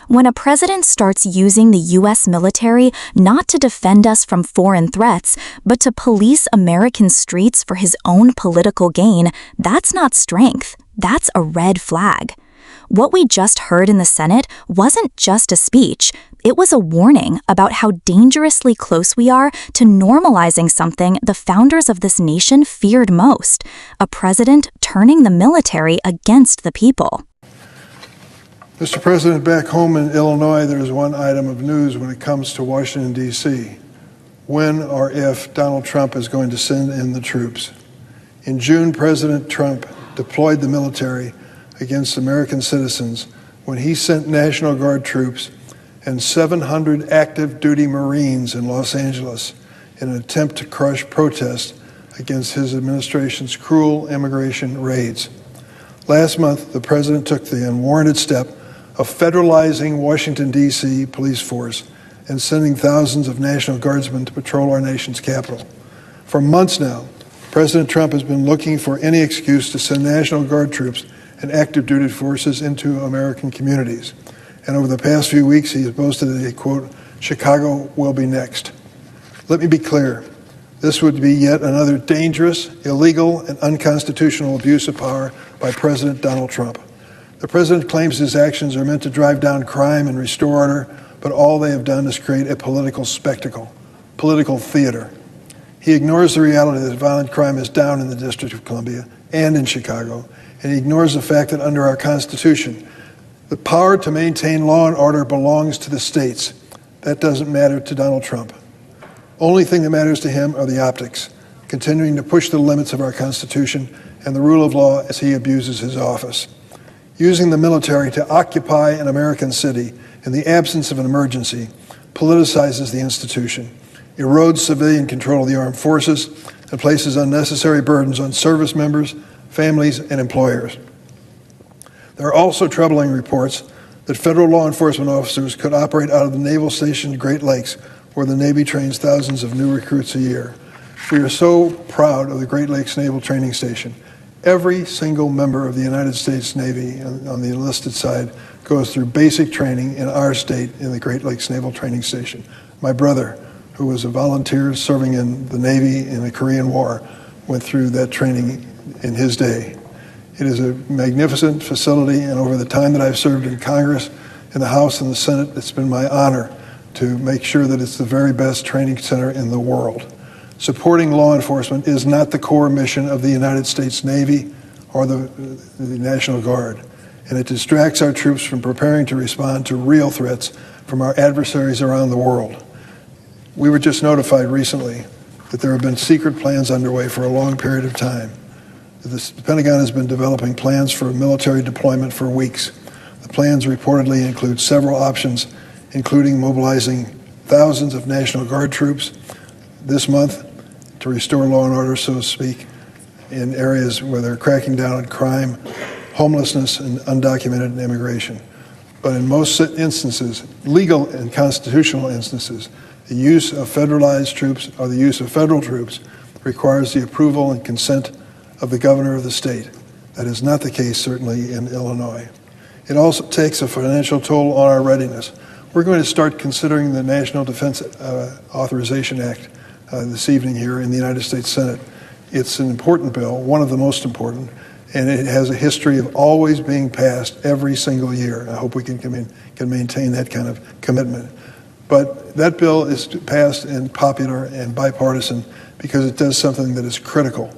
When a president starts using the U.S. military not to defend us from foreign threats, but to police American streets for his own political gain, that's not strength. That's a red flag. What we just heard in the Senate wasn't just a speech. It was a warning about how dangerously close we are to normalizing something the founders of this nation feared most, a president turning the military against the people. Mr. President, back home in Illinois, there's one item of news when it comes to Washington, D.C. When or if Donald Trump is going to send in the troops. In June, President Trump deployed the military against American citizens when he sent National Guard troops and 700 active duty Marines in Los Angeles in an attempt to crush protests against his administration's cruel immigration raids. Last month, the president took the unwarranted step of federalizing Washington, D.C. police force and sending thousands of National Guardsmen to patrol our nation's capital. For months now, President Trump has been looking for any excuse to send National Guard troops and active duty forces into American communities. And over the past few weeks, he has boasted that, quote, Chicago will be next. Let me be clear. This would be yet another dangerous, illegal, and unconstitutional abuse of power by President Donald Trump. The president claims his actions are meant to drive down crime and restore order, but all they have done is create a political spectacle, political theater. He ignores the reality that violent crime is down in the District of Columbia and in Chicago, and he ignores the fact that under our Constitution, the power to maintain law and order belongs to the states. That doesn't matter to Donald Trump. Only thing that matters to him are the optics, continuing to push the limits of our Constitution and the rule of law as he abuses his office. Using the military to occupy an American city in the absence of an emergency politicizes the institution, erodes civilian control of the armed forces, and places unnecessary burdens on service members, families, and employers. There are also troubling reports that federal law enforcement officers could operate out of the Naval Station Great Lakes, where the Navy trains thousands of new recruits a year. We are so proud of the Great Lakes Naval Training Station. Every single member of the United States Navy on the enlisted side goes through basic training in our state in the Great Lakes Naval Training Station. My brother, who was a volunteer serving in the Navy in the Korean War, went through that training in his day. It is a magnificent facility, and over the time that I've served in Congress, in the House and the Senate, it's been my honor to make sure that it's the very best training center in the world. Supporting law enforcement is not the core mission of the United States Navy or the National Guard, and it distracts our troops from preparing to respond to real threats from our adversaries around the world. We were just notified recently that there have been secret plans underway for a long period of time. The Pentagon has been developing plans for military deployment for weeks. The plans reportedly include several options, including mobilizing thousands of National Guard troops this month to restore law and order, so to speak, in areas where they're cracking down on crime, homelessness, and undocumented immigration. But in most instances, legal and constitutional instances, the use of federalized troops or the use of federal troops requires the approval and consent of the governor of the state. That is not the case, certainly, in Illinois. It also takes a financial toll on our readiness. We're going to start considering the National Defense Authorization Act this evening here in the United States Senate. It's an important bill, one of the most important, and it has a history of always being passed every single year. I hope we can maintain that kind of commitment. But that bill is passed and popular and bipartisan because it does something that is critical.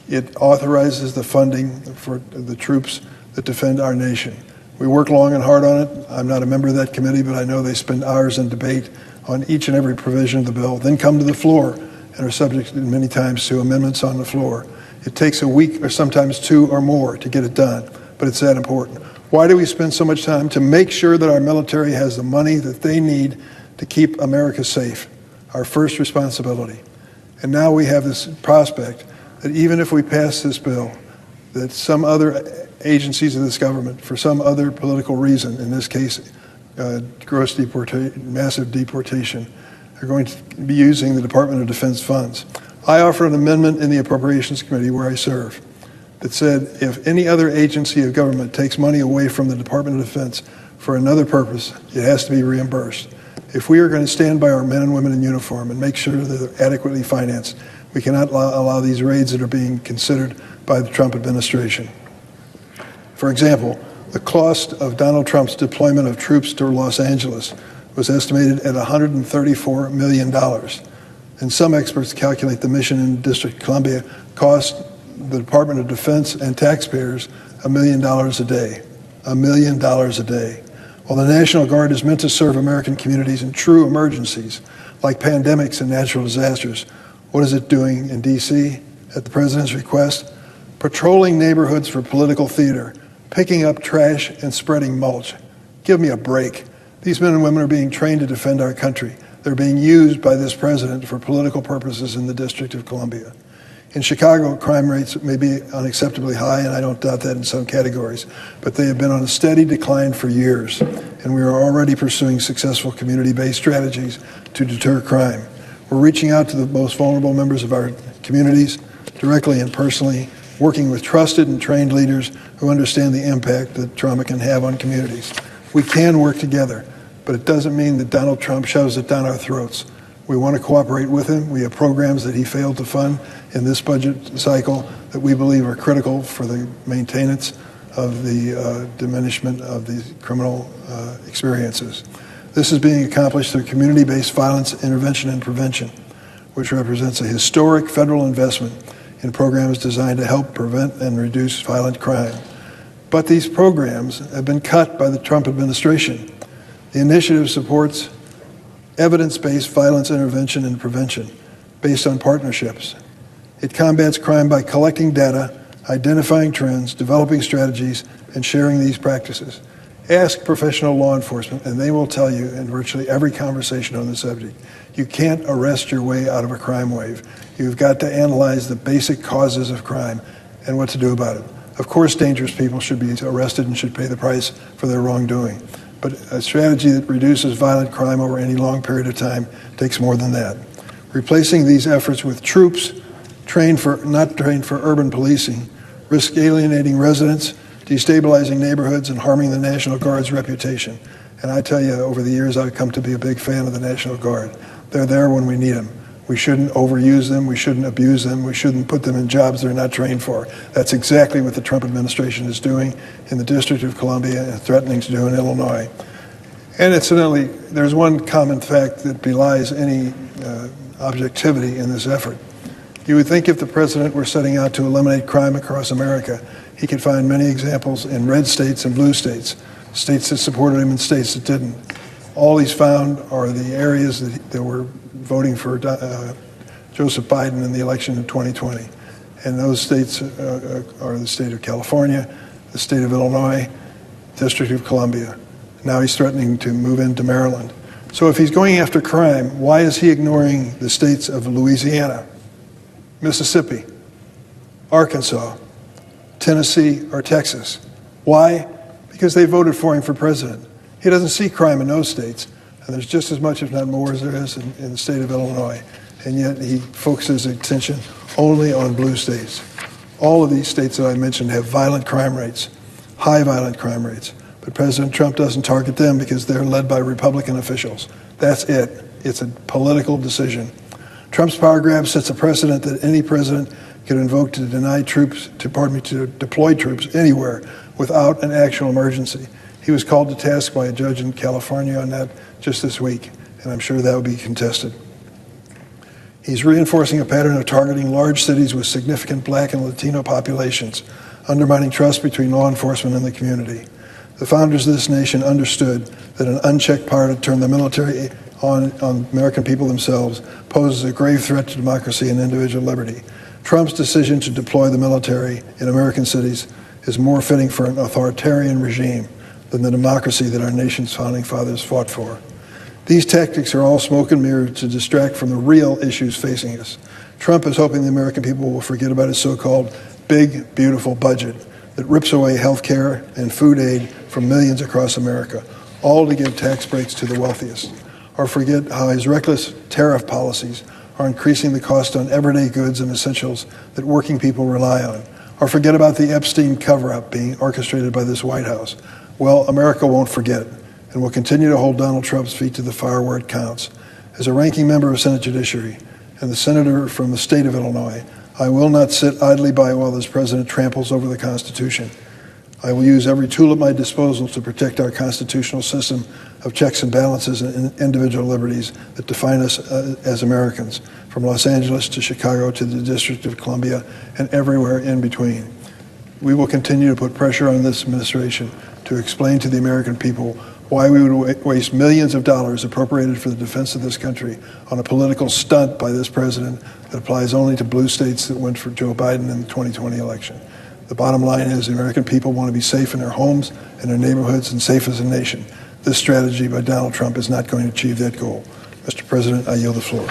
It authorizes the funding for the troops that defend our nation. We work long and hard on it. I'm not a member of that committee, but I know they spend hours in debate on each and every provision of the bill, then come to the floor and are subject many times to amendments on the floor. It takes a week or sometimes two or more to get it done, but it's that important. Why do we spend so much time? To make sure that our military has the money that they need to keep America safe, our first responsibility. And now we have this prospect that even if we pass this bill, that some other agencies of this government, for some other political reason, in this case, massive deportation, are going to be using the Department of Defense funds. I offered an amendment in the Appropriations Committee where I serve that said if any other agency of government takes money away from the Department of Defense for another purpose, it has to be reimbursed. If we are going to stand by our men and women in uniform and make sure that they're adequately financed, we cannot allow these raids that are being considered by the Trump administration. For example, the cost of Donald Trump's deployment of troops to Los Angeles was estimated at $134 million. And some experts calculate the mission in the District of Columbia cost the Department of Defense and taxpayers $1 million a day. $1 million a day. While the National Guard is meant to serve American communities in true emergencies, like pandemics and natural disasters, what is it doing in D.C. at the President's request? Patrolling neighborhoods for political theater, picking up trash and spreading mulch. Give me a break. These men and women are being trained to defend our country. They're being used by this president for political purposes in the District of Columbia. In Chicago, crime rates may be unacceptably high, and I don't doubt that in some categories, but they have been on a steady decline for years, and we are already pursuing successful community-based strategies to deter crime. We're reaching out to the most vulnerable members of our communities, directly and personally, working with trusted and trained leaders who understand the impact that trauma can have on communities. We can work together, but it doesn't mean that Donald Trump shoves it down our throats. We want to cooperate with him. We have programs that he failed to fund in this budget cycle that we believe are critical for the maintenance of the diminishment of these criminal experiences. This is being accomplished through community-based violence intervention and prevention, which represents a historic federal investment in programs designed to help prevent and reduce violent crime. But these programs have been cut by the Trump administration. The initiative supports evidence-based violence intervention and prevention based on partnerships. It combats crime by collecting data, identifying trends, developing strategies, and sharing these practices. Ask professional law enforcement, and they will tell you in virtually every conversation on the subject, you can't arrest your way out of a crime wave. You've got to analyze the basic causes of crime and what to do about it. Of course, dangerous people should be arrested and should pay the price for their wrongdoing. But a strategy that reduces violent crime over any long period of time takes more than that. Replacing these efforts with troops not trained for urban policing risk alienating residents, destabilizing neighborhoods, and harming the National Guard's reputation. And I tell you, over the years, I've come to be a big fan of the National Guard. They're there when we need them. We shouldn't overuse them. We shouldn't abuse them. We shouldn't put them in jobs they're not trained for. That's exactly what the Trump administration is doing in the District of Columbia and threatening to do in Illinois. And incidentally, there's one common fact that belies any objectivity in this effort. You would think if the president were setting out to eliminate crime across America, he could find many examples in red states and blue states, states that supported him and states that didn't. All he's found are the areas that were voting for Joseph Biden in the election in 2020. And those states are the state of California, the state of Illinois, District of Columbia. Now he's threatening to move into Maryland. So if he's going after crime, why is he ignoring the states of Louisiana, Mississippi, Arkansas, Tennessee, or Texas? Why? Because they voted for him for president. He doesn't see crime in those states, and there's just as much, if not more, as there is in the state of Illinois. And yet he focuses attention only on blue states. All of these states that I mentioned have violent crime rates, high violent crime rates. But President Trump doesn't target them because they're led by Republican officials. That's it. It's a political decision. Trump's power grab sets a precedent that any president can invoke to to deploy troops anywhere without an actual emergency. He was called to task by a judge in California on that just this week, and I'm sure that will be contested. He's reinforcing a pattern of targeting large cities with significant Black and Latino populations, undermining trust between law enforcement and the community. The founders of this nation understood that an unchecked power to turn the military on American people themselves poses a grave threat to democracy and individual liberty. Trump's decision to deploy the military in American cities is more fitting for an authoritarian regime than the democracy that our nation's founding fathers fought for. These tactics are all smoke and mirror to distract from the real issues facing us. Trump is hoping the American people will forget about his so-called big, beautiful budget that rips away health care and food aid from millions across America, all to give tax breaks to the wealthiest. Or forget how his reckless tariff policies are increasing the cost on everyday goods and essentials that working people rely on. Or forget about the Epstein cover-up being orchestrated by this White House. Well, America won't forget and will continue to hold Donald Trump's feet to the fire where it counts. As a ranking member of Senate Judiciary and the senator from the state of Illinois, I will not sit idly by while this president tramples over the Constitution. I will use every tool at my disposal to protect our constitutional system of checks and balances and individual liberties that define us as Americans, from Los Angeles to Chicago to the District of Columbia and everywhere in between. We will continue to put pressure on this administration to explain to the American people why we would waste millions of dollars appropriated for the defense of this country on a political stunt by this president that applies only to blue states that went for Joe Biden in the 2020 election. The bottom line is the American people want to be safe in their homes and their neighborhoods and safe as a nation. This strategy by Donald Trump is not going to achieve that goal. Mr. President, I yield the floor.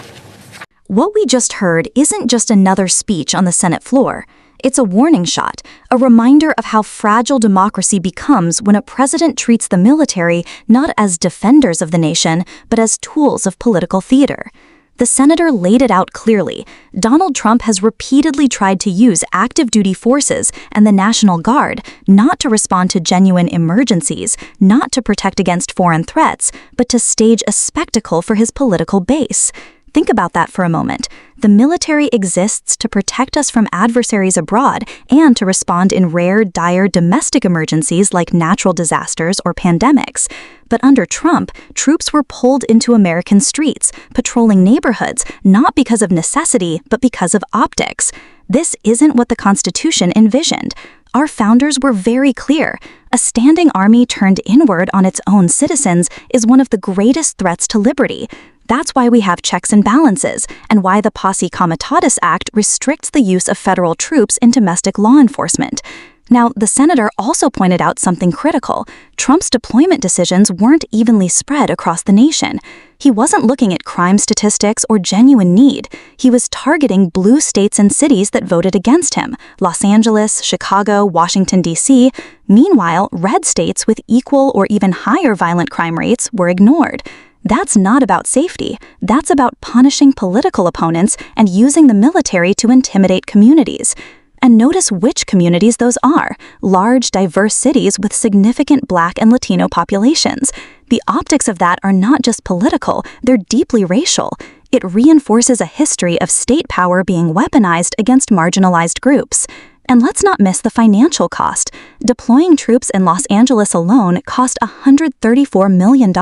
What we just heard isn't just another speech on the Senate floor. It's a warning shot, a reminder of how fragile democracy becomes when a president treats the military not as defenders of the nation, but as tools of political theater. The senator laid it out clearly. Donald Trump has repeatedly tried to use active duty forces and the National Guard not to respond to genuine emergencies, not to protect against foreign threats, but to stage a spectacle for his political base. Think about that for a moment. The military exists to protect us from adversaries abroad and to respond in rare, dire domestic emergencies like natural disasters or pandemics. But under Trump, troops were pulled into American streets, patrolling neighborhoods, not because of necessity, but because of optics. This isn't what the Constitution envisioned. Our founders were very clear. A standing army turned inward on its own citizens is one of the greatest threats to liberty. That's why we have checks and balances, and why the Posse Comitatus Act restricts the use of federal troops in domestic law enforcement. Now, the senator also pointed out something critical. Trump's deployment decisions weren't evenly spread across the nation. He wasn't looking at crime statistics or genuine need. He was targeting blue states and cities that voted against him: Los Angeles, Chicago, Washington, D.C. Meanwhile, red states with equal or even higher violent crime rates were ignored. That's not about safety. That's about punishing political opponents and using the military to intimidate communities. And notice which communities those are: large, diverse cities with significant Black and Latino populations. The optics of that are not just political, they're deeply racial. It reinforces a history of state power being weaponized against marginalized groups. And let's not miss the financial cost. Deploying troops in Los Angeles alone cost $134 million.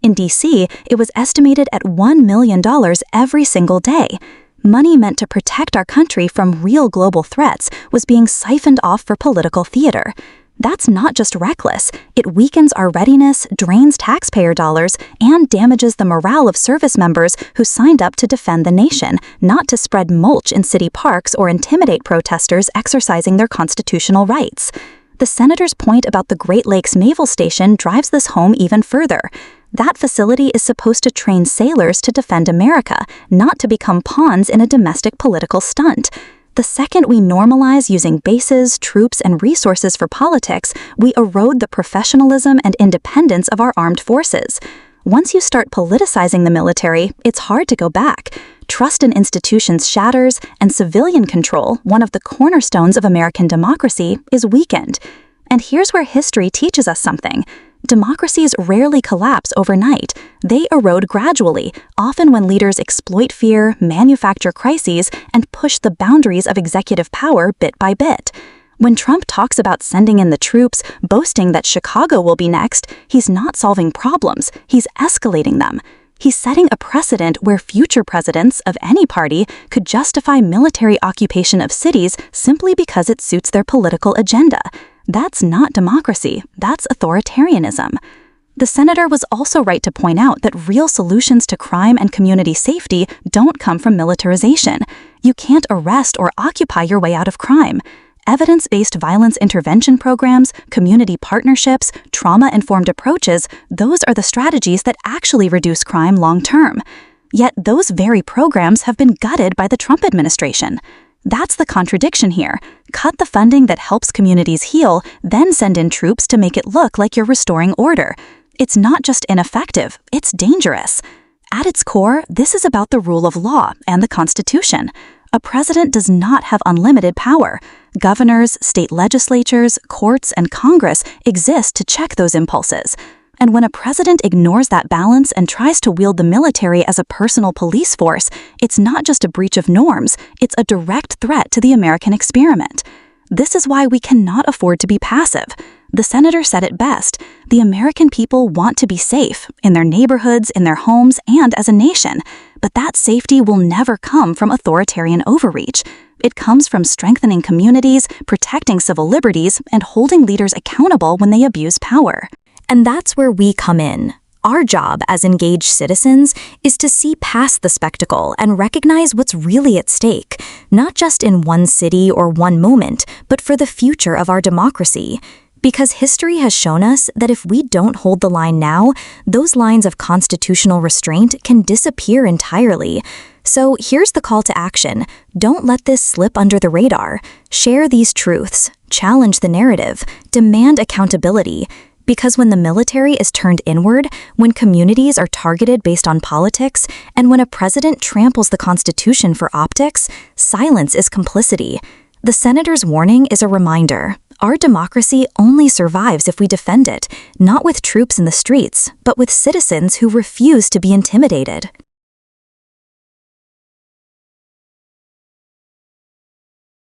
In D.C., it was estimated at $1 million every single day. Money meant to protect our country from real global threats was being siphoned off for political theater. That's not just reckless. It weakens our readiness, drains taxpayer dollars, and damages the morale of service members who signed up to defend the nation, not to spread mulch in city parks or intimidate protesters exercising their constitutional rights. The senator's point about the Great Lakes Naval Station drives this home even further. That facility is supposed to train sailors to defend America, not to become pawns in a domestic political stunt. The second we normalize using bases, troops, and resources for politics, we erode the professionalism and independence of our armed forces. Once you start politicizing the military, it's hard to go back. Trust in institutions shatters, and civilian control, one of the cornerstones of American democracy, is weakened. And here's where history teaches us something. Democracies rarely collapse overnight. They erode gradually, often when leaders exploit fear, manufacture crises, and push the boundaries of executive power bit by bit. When Trump talks about sending in the troops, boasting that Chicago will be next, he's not solving problems, he's escalating them. He's setting a precedent where future presidents of any party could justify military occupation of cities simply because it suits their political agenda. That's not democracy, that's authoritarianism. The senator was also right to point out that real solutions to crime and community safety don't come from militarization. You can't arrest or occupy your way out of crime. Evidence-based violence intervention programs, community partnerships, trauma-informed approaches, those are the strategies that actually reduce crime long-term. Yet those very programs have been gutted by the Trump administration. That's the contradiction here. Cut the funding that helps communities heal, then send in troops to make it look like you're restoring order. It's not just ineffective, it's dangerous. At its core, this is about the rule of law and the Constitution. A president does not have unlimited power. Governors, state legislatures, courts, and Congress exist to check those impulses. And when a president ignores that balance and tries to wield the military as a personal police force, it's not just a breach of norms, it's a direct threat to the American experiment. This is why we cannot afford to be passive. The senator said it best: the American people want to be safe, in their neighborhoods, in their homes, and as a nation. But that safety will never come from authoritarian overreach. It comes from strengthening communities, protecting civil liberties, and holding leaders accountable when they abuse power. And that's where we come in. Our job as engaged citizens is to see past the spectacle and recognize what's really at stake, not just in one city or one moment, but for the future of our democracy. Because history has shown us that if we don't hold the line now, those lines of constitutional restraint can disappear entirely. So here's the call to action. Don't let this slip under the radar. Share these truths, challenge the narrative, demand accountability. Because when the military is turned inward, when communities are targeted based on politics, and when a president tramples the Constitution for optics, silence is complicity. The senator's warning is a reminder. Our democracy only survives if we defend it, not with troops in the streets, but with citizens who refuse to be intimidated.